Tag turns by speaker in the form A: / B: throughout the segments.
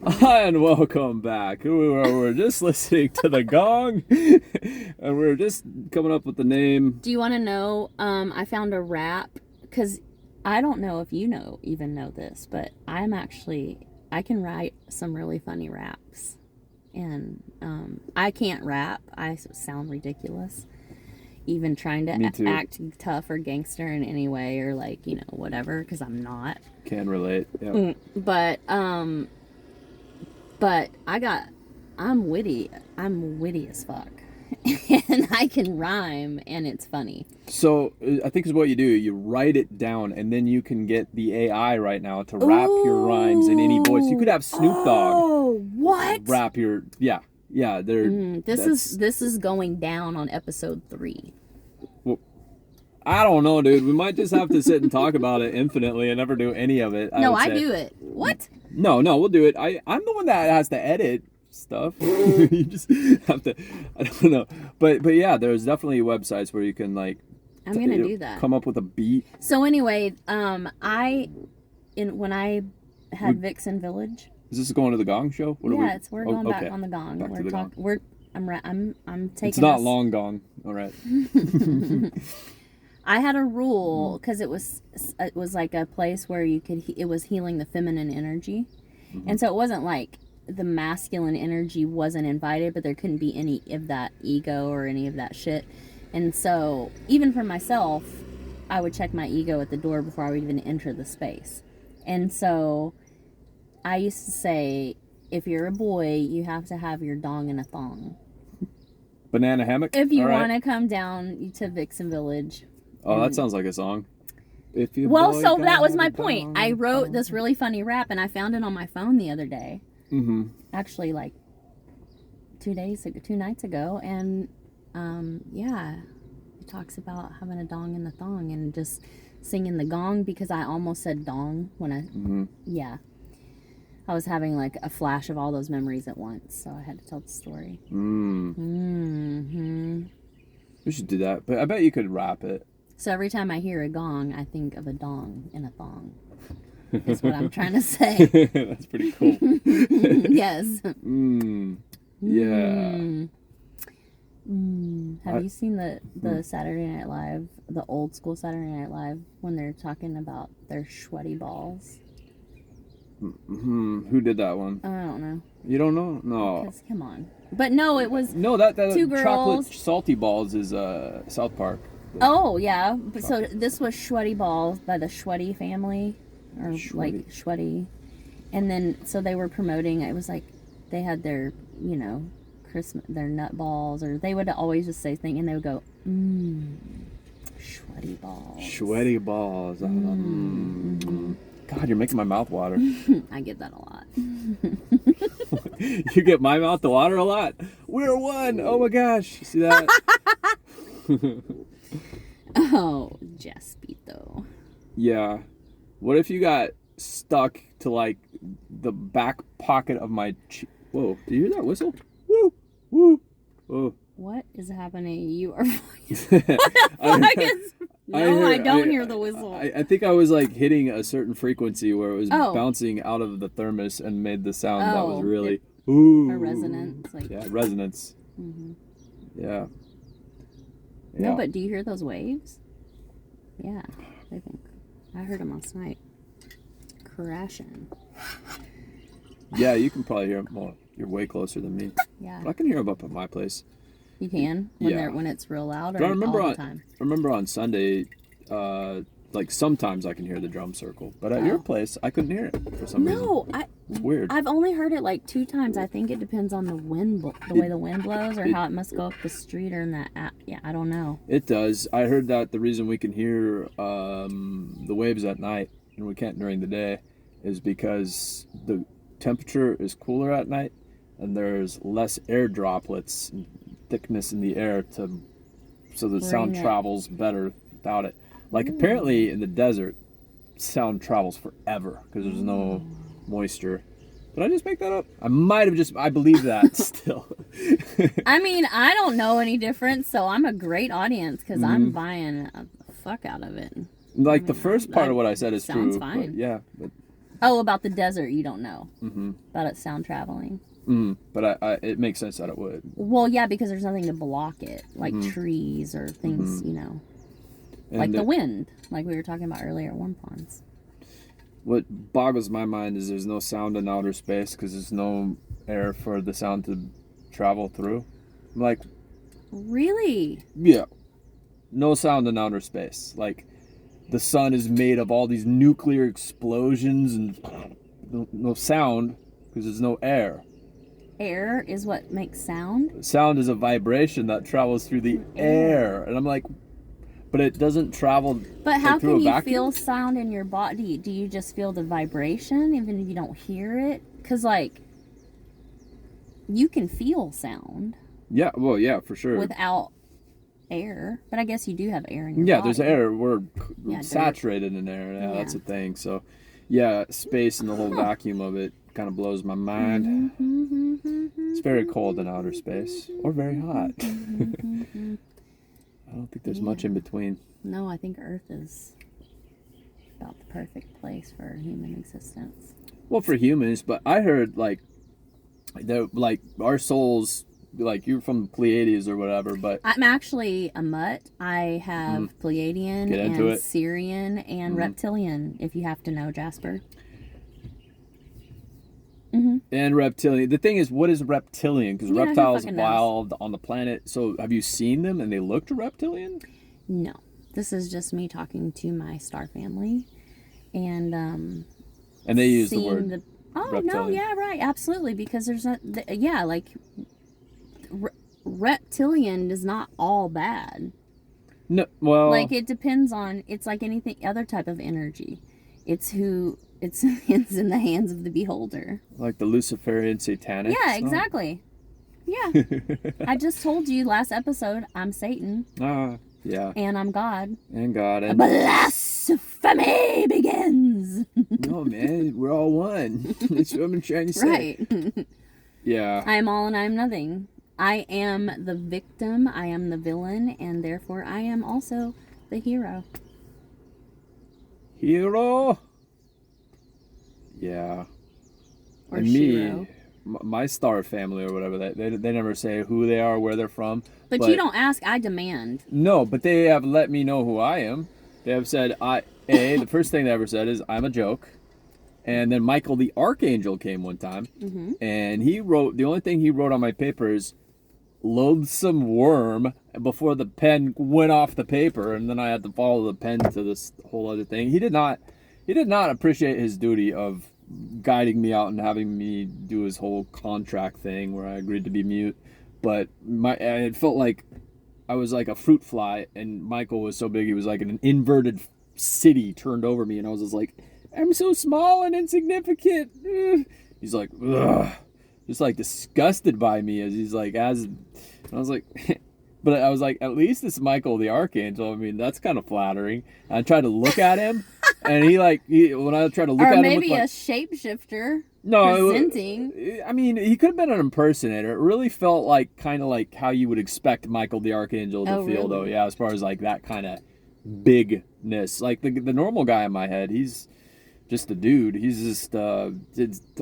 A: And welcome back. We're just listening to the gong, and we're just coming up with the name.
B: Do you want to know? I found a rap because I don't know if you even know this, but I can write some really funny raps, and I can't rap. I sound ridiculous, even trying to act tough or gangster in any way or whatever, because I'm not.
A: Can relate. Yeah.
B: But I'm witty. I'm witty as fuck. And I can rhyme, and it's funny.
A: So I think is what you do. You write it down, and then you can get the AI right now to rap your rhymes in any voice. You could have Snoop Dogg.
B: Oh, what?
A: Rap your yeah.
B: This is going down on episode 3.
A: Well, I don't know, dude. We might just have to sit and talk about it infinitely and never do any of it.
B: I do it. What?
A: No, we'll do it. I'm the one that has to edit stuff. You just have to. I don't know, but yeah, there's definitely websites where you can I'm
B: gonna do that.
A: Come up with a beat.
B: So anyway, when I had Vixen Village.
A: Is this going to the Gong show?
B: We're going back on the Gong.
A: Back to the Gong.
B: I'm taking.
A: It's not long Gong. All right.
B: I had a rule because it was like a place where it was healing the feminine energy, and so it wasn't like the masculine energy wasn't invited, but there couldn't be any of that ego or any of that shit. And so even for myself, I would check my ego at the door before I would even enter the space. And so I used to say, if you're a boy, you have to have your dong in a thong.
A: Banana hammock?
B: If you want to come down to Vixen Village.
A: Oh, that sounds like a song.
B: So that was my point. I wrote this really funny rap, and I found it on my phone the other day. Mm-hmm. Actually, like 2 nights ago, and it talks about having a dong in the thong and just singing the gong, because I almost said dong when I was having like a flash of all those memories at once, so I had to tell the story.
A: We should do that, but I bet you could rap it.
B: So every time I hear a gong, I think of a dong in a thong. Is what I'm trying to say.
A: That's pretty cool.
B: Yes.
A: Yeah.
B: Have you seen the Saturday Night Live, the old school Saturday Night Live, when they're talking about their sweaty balls?
A: Who did that one?
B: I don't know.
A: You don't know? No.
B: Because, come on. But no, it was
A: that
B: two girls.
A: Chocolate salty balls is South Park.
B: Oh yeah, but so this was Sweaty Balls by the Sweaty family, or like Sweaty, and then so they were promoting. It was like they had their Christmas, their nut balls, or they would always just say things, and they would go Sweaty Balls.
A: Sweaty balls. God, you're making my mouth water.
B: I get that a lot.
A: You get my mouth to water a lot? We're one. Oh my gosh. See that?
B: Oh, Jaspito.
A: Yeah. What if you got stuck to like the back pocket of my Whoa, do you hear that whistle? Woo! Woo! Whoa.
B: What is happening? You are... I don't hear the whistle.
A: I think I was like hitting a certain frequency where it was bouncing out of the thermos and made the sound that was really...
B: A resonance.
A: Yeah, resonance.
B: Mm-hmm.
A: Yeah.
B: No, but do you hear those waves? Yeah, I think. I heard them last night. Crashing.
A: Yeah, you can probably hear them. Well, you're way closer than me.
B: Yeah.
A: But I can hear them up at my place.
B: You can? When it's real loud, or
A: all the
B: time?
A: I remember on Sunday, like sometimes I can hear the drum circle. But at your place, I couldn't hear it for some reason.
B: No,
A: it's weird.
B: I've only heard it like 2 times. I think it depends on the wind, the way the wind blows, or how it must go up the street, or in that. Yeah, I don't know.
A: It does. I heard that the reason we can hear the waves at night and we can't during the day is because the temperature is cooler at night and there's less air droplets and thickness in the air so the sound travels better without it. Like apparently in the desert, sound travels forever because there's no moisture. Did I just make that up? I believe that still.
B: I mean, I don't know any different, so I'm a great audience because I'm buying a fuck out of it.
A: Like the first part of what I said is true.
B: Sounds fine.
A: But
B: Oh, about the desert, you don't know.
A: Mm-hmm.
B: About it sound traveling.
A: But it makes sense that it would.
B: Well, yeah, because there's nothing to block it, like trees or things, you know.
A: And
B: like the wind, like we were talking about earlier at Warm Ponds.
A: What boggles my mind is there's no sound in outer space because there's no air for the sound to travel through. I'm like,
B: really?
A: Yeah. No sound in outer space. Like, the sun is made of all these nuclear explosions and no sound because there's no air.
B: Air is what makes sound?
A: Sound is a vibration that travels through the air. And I'm like, but it doesn't travel
B: But how
A: through
B: can
A: a
B: you
A: vacuum?
B: feel sound in your body? Do you just feel the vibration even if you don't hear it? Because, like, you can feel sound.
A: Yeah, well, yeah, for sure.
B: Without air. But I guess you do have air in your body.
A: Yeah, there's air. We're
B: dirt.
A: saturated in air. Yeah, that's the thing. So, yeah, space and the whole vacuum of it kind of blows my mind. It's very cold in outer space. Or very hot. I don't think there's much in between.
B: No, I think Earth is about the perfect place for human existence.
A: Well, for humans, but I heard like our souls, like you're from the Pleiades or whatever, but
B: I'm actually a mutt. I have Pleiadian and Syrian and reptilian, if you have to know, Jasper.
A: And reptilian. The thing is, what is reptilian? Because reptiles evolved on the planet. So have you seen them and they looked reptilian?
B: No. This is just me talking to my star family. And
A: they use the word reptilian.
B: No, yeah, right. Absolutely. Because there's not, like, reptilian is not all bad.
A: No, well.
B: Like, it depends on, it's like anything, other type of energy. It's in the hands of the beholder.
A: Like the Luciferian satanic.
B: Yeah, exactly. Yeah. I just told you last episode, I'm Satan.
A: Yeah.
B: And I'm God.
A: And God. And
B: blasphemy begins.
A: No, man, we're all one. That's what I'm trying to say.
B: Right.
A: Yeah.
B: I am all and I am nothing. I am the victim, I am the villain, and therefore I am also the hero.
A: Hero? Yeah.
B: Or
A: and
B: Shiro.
A: Me, my star family or whatever, they never say who they are, where they're from.
B: But you don't ask, I demand.
A: No, but they have let me know who I am. They have said, the first thing they ever said is, I'm a joke. And then Michael the Archangel came one time, and he wrote, the only thing he wrote on my paper is, loathsome worm, before the pen went off the paper, and then I had to follow the pen to this whole other thing. He did not appreciate his duty of guiding me out and having me do his whole contract thing where I agreed to be mute. But it felt like I was like a fruit fly, and Michael was so big he was like an inverted city turned over me, and I was just like, I'm so small and insignificant. He's like, ugh, just like disgusted by me as he's like, and I was like, but I was like, at least it's Michael the Archangel. I mean, that's kind of flattering. And I tried to look at him, and when I tried to look at him,
B: or maybe a shapeshifter.
A: No,
B: presenting.
A: I mean, he could have been an impersonator. It really felt like kind of like how you would expect Michael the Archangel to feel, though. Yeah, as far as like that kind of bigness, like the normal guy in my head, he's just a dude. He's just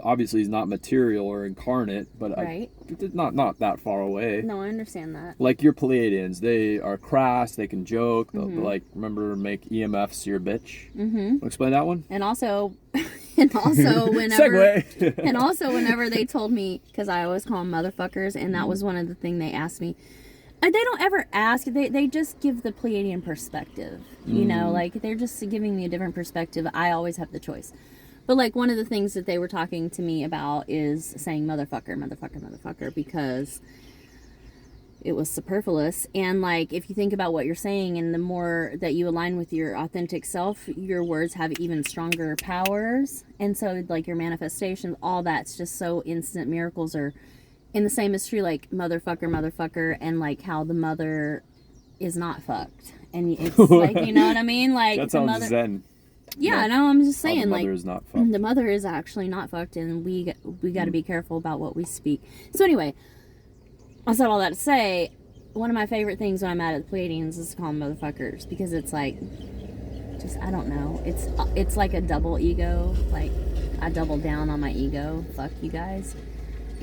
A: obviously he's not material or incarnate, but not that far away.
B: No, I understand that.
A: Like your Pleiadians, they are crass. They can joke. They'll like remember make EMFs your bitch. Explain that one.
B: And also whenever and also whenever they told me, because I always call them motherfuckers, and that was one of the things they asked me. They don't ever ask. They just give the Pleiadian perspective. You know, like they're just giving me a different perspective. I always have the choice. But like one of the things that they were talking to me about is saying motherfucker, motherfucker, motherfucker, because it was superfluous. And like if you think about what you're saying, and the more that you align with your authentic self, your words have even stronger powers. And so like your manifestations, all that's just so instant. Miracles are. And the same is true, like, motherfucker, and, like, how the mother is not fucked. And it's, like, you know what I mean? Like,
A: that
B: sounds
A: mother, zen.
B: Yeah, no, I'm just saying,
A: the mother
B: like,
A: is not fucked.
B: The mother is actually not fucked, and we got to be careful about what we speak. So, anyway, I said all that to say, one of my favorite things when I'm mad at the Pleiadians is to call them motherfuckers, because it's, like, just, I don't know. It's like a double ego, like, I doubled down on my ego. Fuck you guys,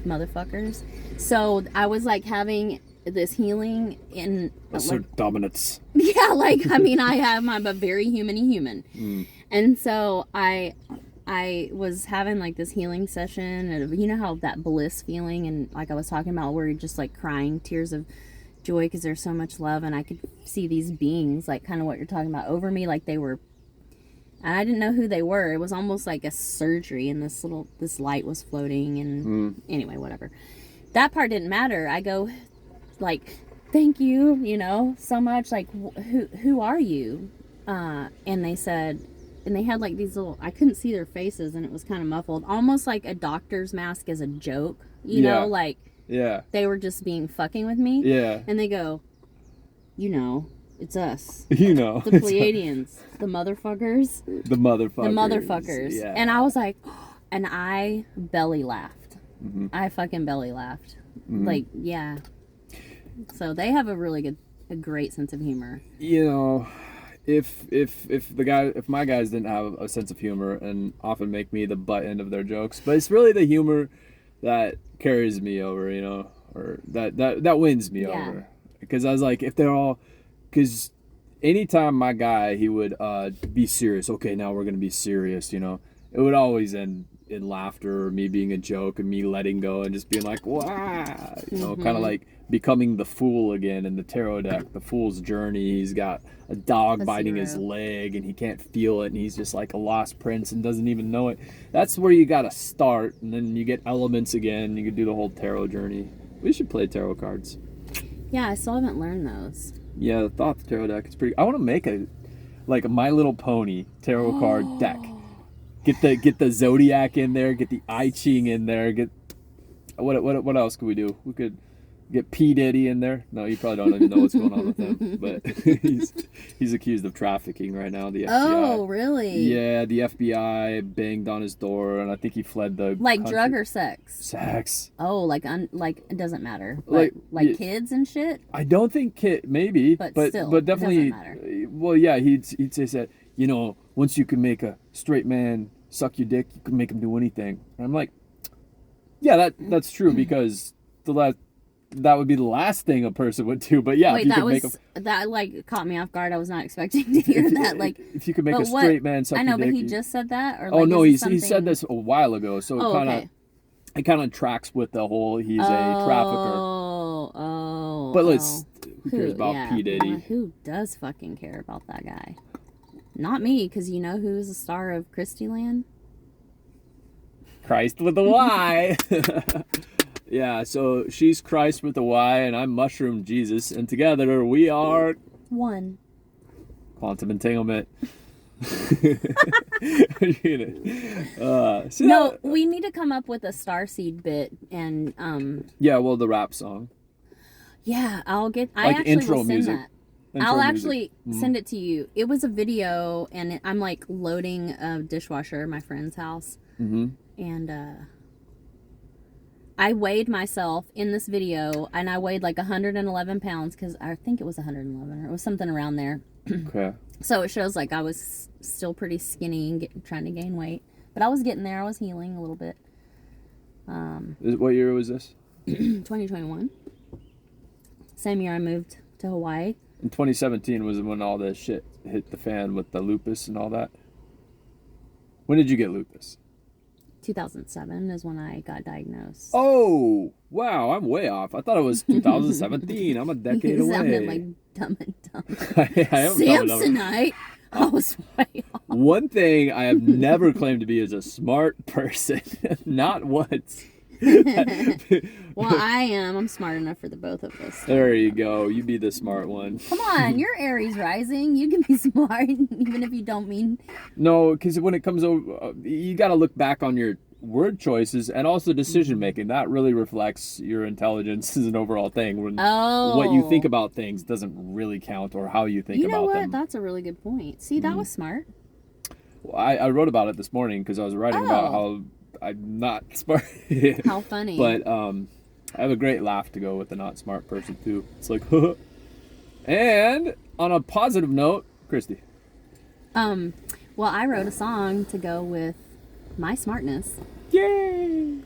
B: motherfuckers. So I was like having this healing in
A: assert dominance.
B: Yeah, like I mean, I'm a very humany human, and so I was having like this healing session, and you know how that bliss feeling, and like I was talking about, where you're just like crying tears of joy because there's so much love, and I could see these beings, like kind of what you're talking about, over me, like they were, and I didn't know who they were. It was almost like a surgery, and this light was floating, and anyway, whatever. That part didn't matter. I go, like, thank you, you know, so much. Like, who are you? And they said, and they had like these little, I couldn't see their faces, and it was kind of muffled, almost like a doctor's mask as a joke, you know, like.
A: Yeah.
B: They were just being fucking with me.
A: Yeah.
B: And they go, you know, it's us.
A: You know.
B: The Pleiadians. The motherfuckers.
A: The motherfuckers.
B: The motherfuckers.
A: Yeah.
B: And I was like, and I belly laughed. I fucking belly laughed. Like, yeah. So they have a great sense of humor.
A: You know, if my guys didn't have a sense of humor and often make me the butt end of their jokes, but it's really the humor that carries me over, you know, or that wins me over. Because I was like, if they're all, because anytime my guy, he would be serious, okay, now we're gonna be serious, you know, it would always end in laughter, or me being a joke, and me letting go and just being like, wow, you know, kind of like becoming the fool again in the tarot deck, the fool's journey. He's got a dog biting his leg, and he can't feel it, and he's just like a lost prince and doesn't even know it. That's where you gotta start, and then you get elements again. You can do the whole tarot journey. We should play tarot cards.
B: Yeah, I still haven't learned those.
A: Yeah, the Thoth tarot deck is pretty. I want to make a My Little Pony tarot card deck. Get the zodiac in there. Get the I Ching in there. Get what else could we do? We could get P Diddy in there. No, you probably don't even know what's going on with him, but he's accused of trafficking right now. The FBI.
B: Oh, really?
A: Yeah, the FBI banged on his door, and I think he fled the country.
B: Drug or sex?
A: Sex.
B: Oh, like it doesn't matter. Like
A: yeah,
B: kids and shit.
A: I don't think maybe, but
B: still,
A: definitely.
B: It doesn't matter.
A: Well, yeah, he'd say that, you know, once you can make a straight man suck your dick, you can make him do anything. And I'm like, yeah, that's true, because that would be the last thing a person would do. But yeah,
B: wait, that like caught me off guard. I was not expecting to hear that. Like,
A: if you could make a straight man suck your dick.
B: I know, but he just said that, or
A: oh no, he said this a while ago. So it kind of tracks with the whole he's a trafficker. But who cares about P Diddy?
B: Who does fucking care about that guy? Not me, because you know who's the star of Christy Land?
A: Christ with a Y. Yeah, so she's Christ with a Y, and I'm Mushroom Jesus, and together we are
B: one.
A: Quantum entanglement.
B: No, we need to come up with a starseed bit, and
A: yeah, well, the rap song.
B: Yeah, I
A: like
B: actually
A: intro
B: will send
A: music.
B: that. I'll actually send it to you. It was a video, and I'm like loading a dishwasher at my friend's house, and I weighed myself in this video, and I weighed like 111 pounds, because I think it was 111, or it was something around there.
A: Okay.
B: So it shows like I was still pretty skinny and trying to gain weight, but I was getting there. I was healing a little bit.
A: What year was this?
B: 2021. Same year I moved to Hawaii.
A: In 2017 was when all this shit hit the fan with the lupus and all that. When did you get lupus?
B: 2007 is when I got diagnosed.
A: Oh, wow, I'm way off. I thought it was 2017. I'm a decade away.
B: You sounded like Dumb and Dumber.
A: I am
B: Samsonite. I was way off.
A: One thing I have never claimed to be is a smart person. Not once.
B: Well, I am. I'm smart enough for the both of us.
A: There you go. You be the smart one.
B: Come on, you're Aries rising. You can be smart even if you don't mean.
A: No, because when it comes over, you got to look back on your word choices and also decision making. That really reflects your intelligence as an overall thing. When what you think about things doesn't really count, or how you think about them. You know what?
B: That's a really good point. See, that was smart.
A: Well, I wrote about it this morning because I was writing about how I'm not smart.
B: How funny.
A: But I have a great laugh to go with the not smart person too. It's like, and on a positive note, Christy.
B: Well, I wrote a song to go with my smartness.
A: Yay!